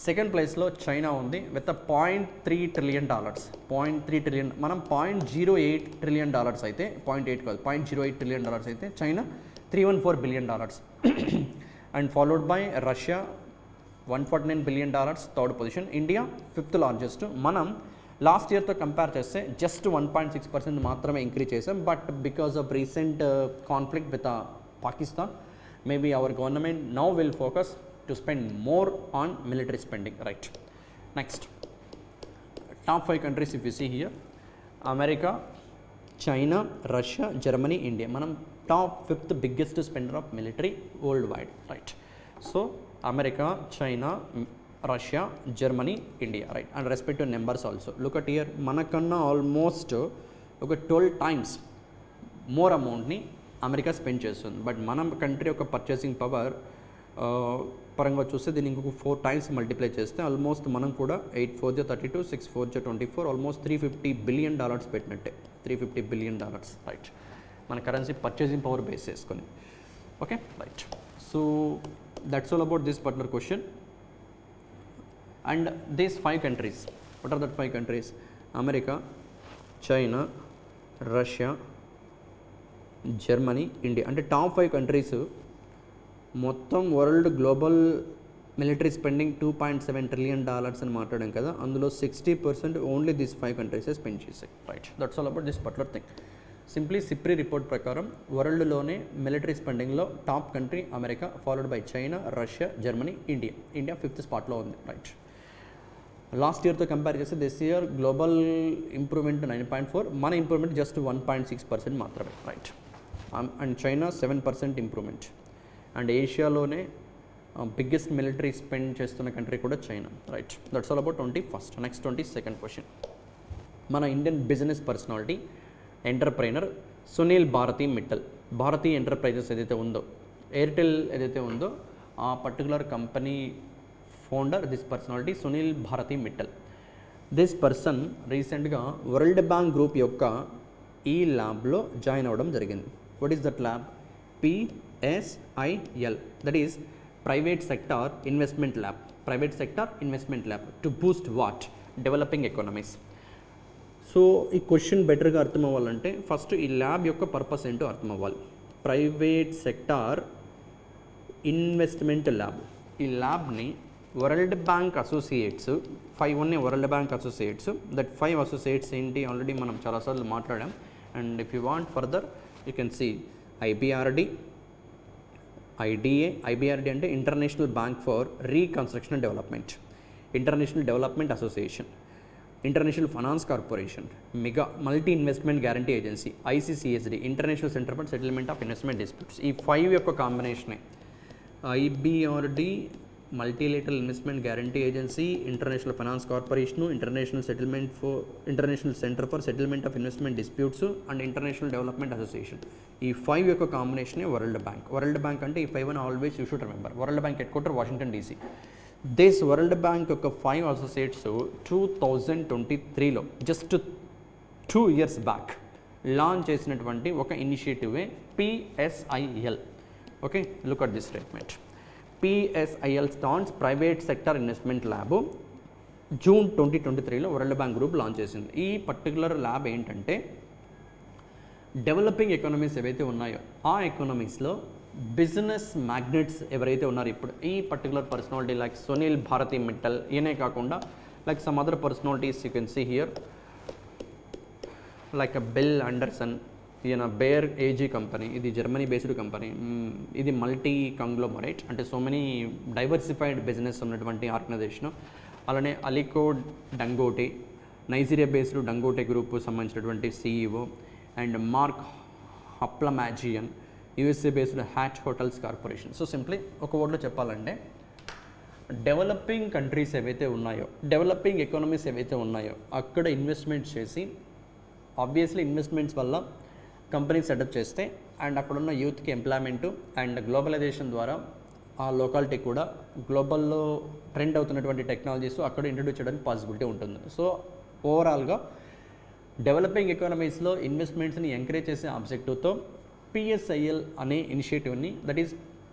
సెకండ్ ప్లేస్లో చైనా ఉంది విత్ $0.3 trillion. $0.3 trillion, మనం $0.08 trillion అయితే, 0.8 కాదు, $0.08 trillion అయితే China $314 billion. And followed by Russia $149 billion, third position. India 5th largest. మనం లాస్ట్ ఇయర్తో కంపేర్ చేస్తే జస్ట్ 1.6% మాత్రమే ఇంక్రీజ్ చేసాం. But because of recent conflict with Pakistan, maybe our government now will focus to spend more on military spending, right? Next, top 5 countries if you see here, America, China, Russia, Germany, India. Manam top 5th biggest spender of military worldwide, right? So America, China, Russia, Germany, India, right? And respect to numbers also, look at here, manakanna almost oka 12 times more amount ni America spend chestundi. But మన కంట్రీ యొక్క పర్చేసింగ్ పవర్ పరంగా చూస్తే దీన్ని ఇంకొక 4 times మల్టిప్లై చేస్తే ఆల్మోస్ట్ మనం కూడా 8 4 32, 6 4 24, ఆల్మోస్ట్ $350 billion పెట్టినట్టే. $350 billion, రైట్, మన కరెన్సీ పర్చేసింగ్ పవర్ బేస్ చేసుకొని. Okay, right. So that's all about this particular question. And these 5 countries, what are that 5 countries? America, China, Russia, Germany, India. అంటే టాప్ 5 countries మొత్తం world global military spending $2.7 trillion అని మాట్లాడాం కదా, అందులో 60% ఓన్లీ దిస్ 5 countries స్పెండ్ చేసాయి, right. That's all about this particular thing. Simply SIPRI report ప్రకారం వరల్డ్లోనే మిలిటరీ స్పెండింగ్లో top country America, followed by China, Russia, Germany, India. India 5th spotలో ఉంది, రైట్. లాస్ట్ ఇయర్తో కంపేర్ చేస్తే దిస్ ఇయర్ గ్లోబల్ ఇంప్రూవ్మెంట్ 9.4, మన ఇంప్రూవ్మెంట్ జస్ట్ 1.6% మాత్రమే, right. And China 7% improvement. And ఏషియాలోనే బిగ్గెస్ట్ మిలిటరీ స్పెండ్ చేస్తున్న కంట్రీ కూడా China, right. That's all about 21st. Next 22nd question. మన Indian business personality, entrepreneur Sunil Bharti Mittal. Bharti Enterprises ఏదైతే ఉందో, ఎయిర్టెల్ ఏదైతే ఉందో, ఆ particular company founder this personality Sunil Bharti Mittal. This person రీసెంట్గా వరల్డ్ బ్యాంక్ గ్రూప్ యొక్క ఈ ల్యాబ్లో జాయిన్ అవ్వడం జరిగింది. What is that lab? PSIL, that is Private Sector Investment Lab. Private Sector Investment Lab to boost what? Developing economies. So ఈ క్వశ్చన్ బెటర్గా అర్థం అవ్వాలంటే ఫస్ట్ ఈ ల్యాబ్ యొక్క పర్పస్ ఏంటో అర్థం అవ్వాలి. Private sector investment lab. ఈ ల్యాబ్ని వరల్డ్ బ్యాంక్ అసోసియేట్స్ 5 ఉన్నాయి, world bank associates. That 5 associates ఏంటి ఆల్రెడీ మనం చాలాసార్లు మాట్లాడాం. And if you want further you can see IBRD, IDA. IBRD అంటే international bank for reconstruction and development, international development association, international finance corporation, mega multi investment guarantee agency, ICCSD, international centre for settlement of investment disputes. ఈ 5 యొక్క కాంబినేషనే IBRD, multilateral investment guarantee agency, international finance corporation, international centre for settlement of investment disputes and international development association. ఈ 5 యొక్క కాంబినేషనే వరల్డ్ బ్యాంక్. వరల్డ్ బ్యాంక్ అంటే ఈ 5 అని always you should remember. World bank head quarter Washington DC. This world bank యొక్క 5 అసోసియేట్స్ 2023లో జస్ట్ 2 years బ్యాక్ లాంచ్ చేసినటువంటి ఒక ఇనిషియేటివే PSIL. Okay, look at this statement. PSIL stands private sector investment lab June 2023లో వరల్డ్ బ్యాంక్ గ్రూప్ లాంచ్ చేసింది. ఈ పర్టికులర్ ల్యాబ్ ఏంటంటే డెవలపింగ్ ఎకానమీస్ ఏవైతే ఉన్నాయో ఆ ఎకానమీస్లో బిజినెస్ మ్యాగ్నెట్స్ ఎవరైతే ఉన్నారో ఇప్పుడు ఈ particular personality like Sunil Bharti Mittal, ఈయనే కాకుండా like some other personalities you can see here like Bill Anderson, ఈయన బేర్ ఏజీ కంపెనీ, ఇది జర్మనీ బేస్డ్ కంపెనీ. ఇది మల్టీ కంగ్లోమరేట్, అంటే సో మెనీ డైవర్సిఫైడ్ బిజినెస్ ఉన్నటువంటి ఆర్గనైజేషన్. అలానే Aliko Dangote, Nigeria based Dangote group సంబంధించినటువంటి CEO. And Mark Hoplamazian, USA based Hyatt hotels corporation. So simply ఒక వర్డ్లో చెప్పాలంటే డెవలపింగ్ కంట్రీస్ ఏవైతే ఉన్నాయో, డెవలపింగ్ ఎకానమీస్ ఏవైతే ఉన్నాయో అక్కడ ఇన్వెస్ట్మెంట్స్ చేసి, ఆబ్వియస్లీ ఇన్వెస్ట్మెంట్స్ వల్ల కంపెనీ సెటప్ చేస్తే అండ్ అక్కడున్న యూత్కి ఎంప్లాయ్మెంటు అండ్ గ్లోబలైజేషన్ ద్వారా ఆ లోకాలిటీ కూడా గ్లోబల్లో ట్రెండ్ అవుతున్నటువంటి టెక్నాలజీస్ అక్కడ ఇంట్రడ్యూస్ చేయడానికి పాసిబిలిటీ ఉంటుంది. సో ఓవరాల్గా డెవలపింగ్ ఎకానమీస్లో ఇన్వెస్ట్మెంట్స్ని ఎంకరేజ్ చేసే ఆబ్జెక్టివ్తో పిఎస్ఐఎల్ అనే ఇనిషియేటివ్ని, that is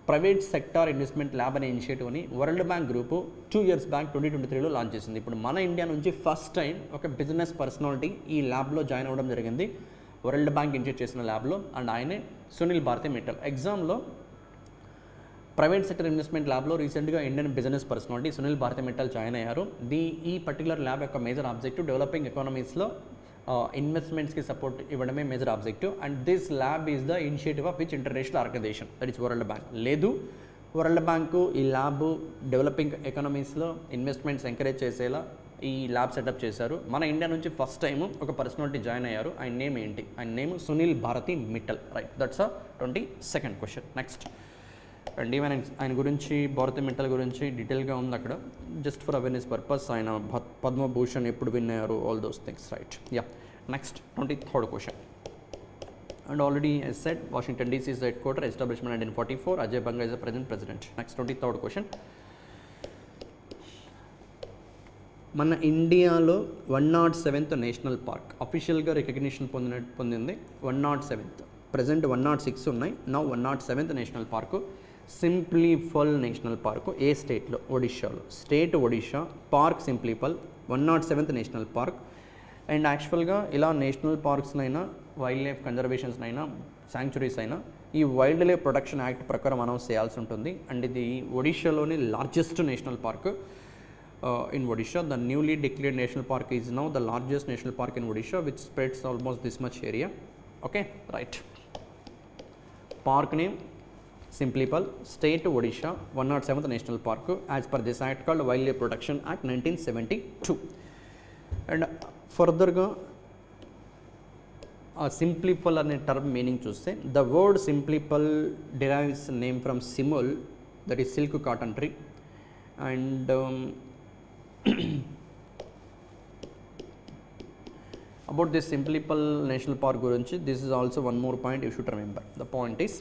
private sector investment lab అనే ఇనిషియేటివ్ని world bank group 2 years back 2023లో లాంచ్ చేసింది. ఇప్పుడు మన ఇండియా నుంచి ఫస్ట్ టైం ఒక బిజినెస్ పర్సనాలిటీ ఈ ల్యాబ్లో జాయిన్ అవ్వడం జరిగింది, వరల్డ్ బ్యాంక్ ఇనిషియేట్ చేసిన ల్యాబ్లో. అండ్ ఆయనే సునీల్ భారతి మిట్టల్. ఎగ్జామ్లో ప్రైవేట్ సెక్టర్ ఇన్వెస్ట్మెంట్ ల్యాబ్లో రీసెంట్గా Indian business personality Sunil Bharti Mittal join అయ్యారు. ఈ పర్టికులర్ ల్యాబ్ యొక్క మేజర్ ఆబ్జెక్టివ్ డెవలపింగ్ ఎకానమీస్లో ఇన్వెస్ట్మెంట్స్కి సపోర్ట్ ఇవ్వడమే major objective. And this lab is the initiative of which international organisation, that is world bank. లేదు, వరల్డ్ బ్యాంకు ఈ ల్యాబ్ డెవలపింగ్ ఎకానమీస్లో ఇన్వెస్ట్మెంట్స్ ఎంకరేజ్ చేసేలా ఈ ల్యాబ్ సెటప్ చేశారు. మన ఇండియా నుంచి ఫస్ట్ టైం ఒక పర్సనాలిటీ జాయిన్ అయ్యారు. ఆయన నేమ్ ఏంటి? ఆయన name Sunil Bharti Mittal. Right, that's a 22nd question. Next and even ఆయన గురించి, భారతి మిట్టల్ గురించి డీటెయిల్గా ఉంది అక్కడ. జస్ట్ ఫర్ అవేర్నెస్ పర్పస్, ఆయన పద్మభూషణ్ ఎప్పుడు విన్ అయ్యారు, all those things. Right, yeah. Next 23rd question. And already I said Washington DC is the headquarter, establishment 1944. Ajay Banga is the present president. Next 23rd question. మన ఇండియాలో 107th నేషనల్ పార్క్ అఫీషియల్గా రికగ్నిషన్ పొందింది 107th. ప్రజెంట్ 106 ఉన్నాయి. Now 107th national park Similipal national park. ఏ స్టేట్లో? ఒడిషాలో. State Odisha, park Similipal, 107th national park. And యాక్చువల్గా ఇలా నేషనల్ పార్క్స్నైనా, వైల్డ్ లైఫ్ కన్జర్వేషన్స్నైనా, శాంక్చురీస్ అయినా ఈ వైల్డ్ లైఫ్ ప్రొటెక్షన్ యాక్ట్ ప్రకారం అనౌన్స్ చేయాల్సి ఉంటుంది. అండ్ ఇది ఒడిషాలోని largest national park in Odisha. The newly declared national park is now the largest national park in Odisha, which spreads almost this much area. Okay, right. Park name Simplipal, State Odisha, 107th national park as per this act called Wildlife Protection Act 1972. And further ga Simplipal అనే టర్మ్ మీనింగ్ చూస్తే, the word Simplipal derives name from simul, that is silk cotton tree. And about this Simplipal National Park గురించి, this is also one more point you should remember. The point is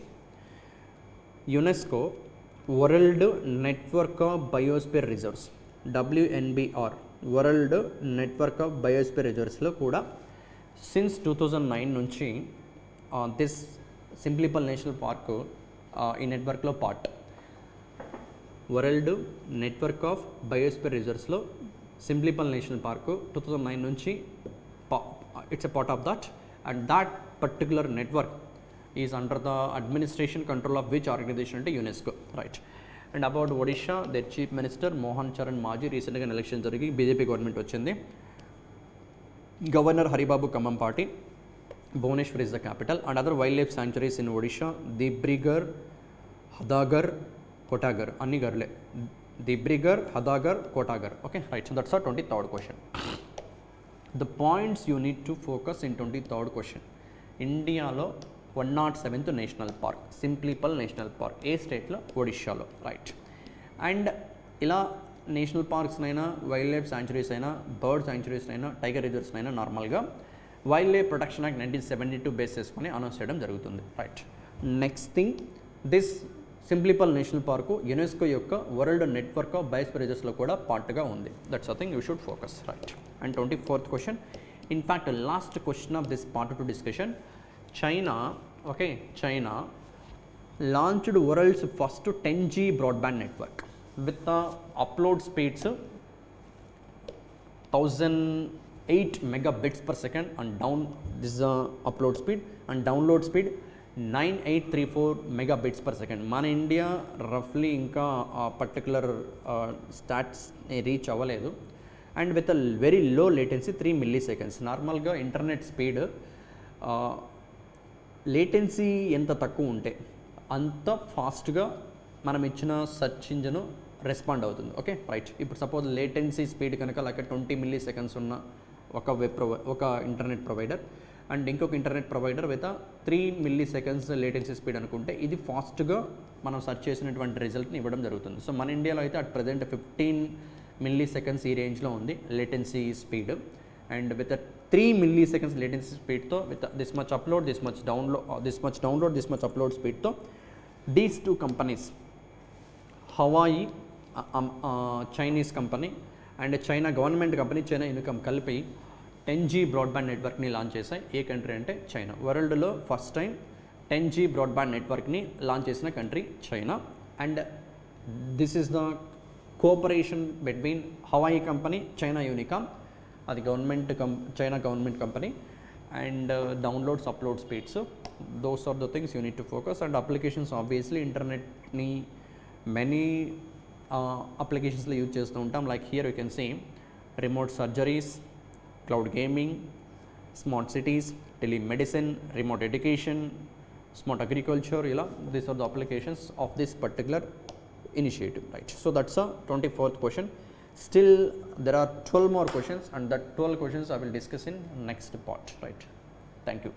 UNESCO World Network of Biosphere Reserves, WNBR, World Network of Biosphere Reserves లో కూడా సిన్స్ 2009 నుంచి దిస్ Simplipal నేషనల్ పార్క్ ఈ నెట్వర్క్లో part. World network of biosphere రిజర్వ్స్లో Simplipal నేషనల్ పార్కు 2009 నుంచి it's a part of that. And that particular network is under the administration control of which organisation అంటే UNESCO. Right. And about Odisha, their chief minister Mohan Charan Majhi. రీసెంట్గా ఎలక్షన్ జరిగి బీజేపీ గవర్నమెంట్ వచ్చింది. Governor Haribabu Kambhampati. Bhubaneswar is the capital. And other wildlife sanctuaries in Odisha, Debrigarh, Hadagarh, Kotagarh. అన్ని గర్లే. దిబ్రిగర్, Hadagarh, Kotagarh. Okay, right. So that's our 23rd question. The points you need to focus in 23rd question. ఇండియాలో 107th national park Simplipal national park ఏ స్టేట్లో? ఒడిషాలో. రైట్. అండ్ ఇలా నేషనల్ పార్క్స్నైనా, వైల్డ్ లైఫ్ శాంక్చురీస్ అయినా, బర్డ్ శాంక్చురీస్ అయినా, టైగర్ రిజర్వ్స్ అయినా నార్మల్గా wildlife protection act 1972 base చేసుకొని అనౌన్స్ చేయడం జరుగుతుంది. Right. Next thing, this Simplipal national park UNESCO యొక్క వరల్డ్ నెట్వర్క్ ఆఫ్ బయోస్పియర్ రిజర్వ్స్లో కూడా పార్ట్గా ఉంది. That's a thing you should focus. Right. And 24th question, in fact last question of this part 2 discussion. China, okay, China launched world's first 10G broadband network with the upload speeds 1008 megabits per second and this is the upload speed, and download speed 9834 megabits per second. మన ఇండియా రఫ్లీ ఇంకా పర్టికులర్ స్టాట్స్ రీచ్ అవ్వలేదు. And with a very low latency 3 milliseconds. నార్మల్గా ఇంటర్నెట్ స్పీడ్ లేటెన్సీ ఎంత తక్కువ ఉంటే అంత ఫాస్ట్గా మనం ఇచ్చిన సెర్చ్ ఇంజిన్ రెస్పాండ్ అవుతుంది. Okay, right. ఇప్పుడు సపోజ్ లేటెన్సీ స్పీడ్ కనుక లైక్ 20 milliseconds ఉన్న ఒక ఇంటర్నెట్ ప్రొవైడర్ అండ్ ఇంకొక internet provider with 3 milliseconds latency speed అనుకుంటే ఇది ఫాస్ట్గా మనం సెర్చ్ చేసినటువంటి రిజల్ట్ని ఇవ్వడం జరుగుతుంది. సో మన ఇండియాలో అయితే అట్ ప్రజెంట్ 15 మిల్లీ సెకండ్స్ ఈ రేంజ్లో ఉంది latency speed. And with 3 milliseconds latency స్పీడ్తో with this much upload, this much download, this much upload స్పీడ్తో these 2 companies Huawei Chinese company and China government company China Unicom కలిపి 10G బ్రాడ్బ్యాండ్ నెట్వర్క్ని లాంచ్ చేశాయి. ఏ కంట్రీ అంటే చైనా. వరల్డ్లో ఫస్ట్ టైం 10G బ్రాడ్బ్యాండ్ నెట్వర్క్ని లాంచ్ చేసిన country China. And this is the cooperation between Huawei company, China Unicom, అది China government company. And downloads, upload speeds, those are the things you need to focus. And applications obviously ఇంటర్నెట్ని మెనీ అప్లికేషన్స్లో యూజ్ చేస్తూ ఉంటాం. Like here you can see remote surgeries, cloud gaming, smart cities, telemedicine, remote education, smart agriculture, ఇలా these are the applications of this particular initiative, right? So that's a 24th question. Still there are 12 more questions, and that 12 questions I will discuss in next part, right? Thank you.